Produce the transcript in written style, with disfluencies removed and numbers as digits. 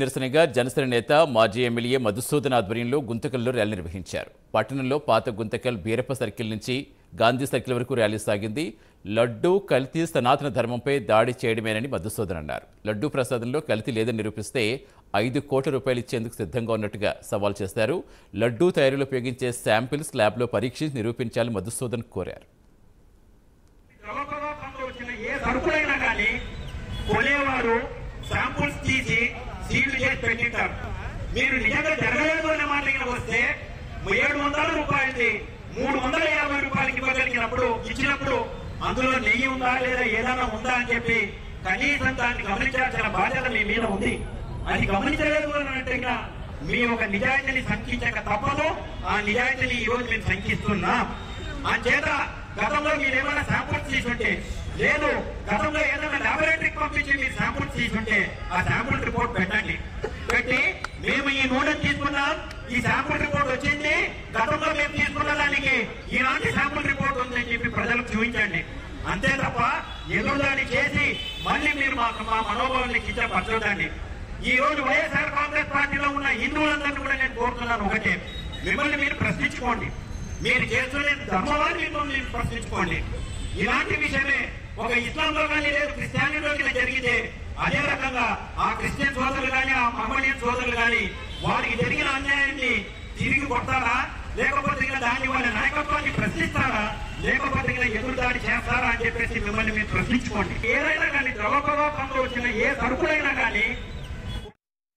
నిరసనగా జనసేన నేత మాజీ ఎమ్మెల్యే మధుసూదన్ ఆధ్వర్యంలో గుంతకల్లో ర్యాలీ నిర్వహించారు. పట్టణంలో పాత గుంతకల్ బీరప్ప సర్కిల్ నుంచి గాంధీ సర్కిల్ వరకు ర్యాలీ సాగింది. లడ్డూ కల్తీ సనాతన ధర్మంపై దాడి చేయడమేనని మధుసూదన్ అన్నారు. లడ్డూ ప్రసాదంలో కల్తీ లేదని నిరూపిస్తే 5 కోట్ల రూపాయలు ఇచ్చేందుకు సిద్ధంగా ఉన్నట్టుగా సవాల్ చేశారు. లడ్డూ తయారీలో ఉపయోగించే శాంపిల్స్ ల్యాబ్లో పరీక్షించి నిరూపించాలని మధుసూదన్ కోరారు. సీట్లు చేసి పెట్టింటారు. మీరు నిజంగా జరగలేదు అనే మాట వస్తే 700 రూపాయలది 350 రూపాయలకి ఇవ్వగలిగినప్పుడు ఇచ్చినప్పుడు అందులో నెయ్యి ఉందా లేదా ఏదైనా ఉందా అని చెప్పి కనీసం దాన్ని గమనించాల్సిన బాధ్యత మీ మీద ఉంది. అది గమనించలేదు అంటే మీ ఒక నిజాయితీని శంకించక తప్పదు. ఆ నిజాయితీని ఈ రోజు మేము శంకిస్తున్నాం. చేత గతంలో మీరు ఏమైనా శాంపుల్స్ తీసుంటే లేదు, గతంలో ఏదైనా ల్యాబొరేటరీకి పంపించి మీరు శాంపుల్స్ తీసుంటే ఆ శాంపుల్ రిపోర్ట్ పెట్టండి. పెట్టి మేము ఈ నూనె తీసుకున్నాం, ఈ శాంపుల్ రిపోర్ట్ వచ్చింది, గతంలో మేము తీసుకున్న దానికి ఇలాంటి శాంపుల్ రిపోర్ట్ ఉందని చెప్పి ప్రజలకు చూపించండి. అంతే తప్ప ఎదురుదాడి చేసి మళ్ళీ మీరు మా మనోభావాన్ని కించపరచొద్దండి. ఈ రోజు వైఎస్ఆర్ కాంగ్రెస్ పార్టీలో ఉన్న హిందువులందరినీ కూడా నేను కోరుతున్నాను ఒకటే, మిమ్మల్ని మీరు ప్రశ్నించుకోండి. మీరు చేస్తున్న ధర్మవాన్ని మీరు ప్రశ్నించుకోండి. ఇలాంటి విషయమే ఒక ఇస్లాంలో కానీ లేదు క్రిస్టియానిటీలో జరిగితే అదే రకంగా ఆ క్రిస్టియన్ సోదరులు కానీ ఆ మహమ్మడియన్ సోదరులు కానీ వారికి జరిగిన అన్యాయాన్ని తిరిగి కొడతారా, లేకపోతే దాన్ని వాళ్ళ నాయకత్వాన్ని ప్రశ్నిస్తారా, లేకపోతే ఎదురుదాడి చేస్తారా అని చెప్పేసి మిమ్మల్ని మీరు ప్రశ్నించుకోండి. ఏదైనా కానీ ద్రవ ప్రవాహంలో వచ్చిన ఏ సరుకులైనా కానీ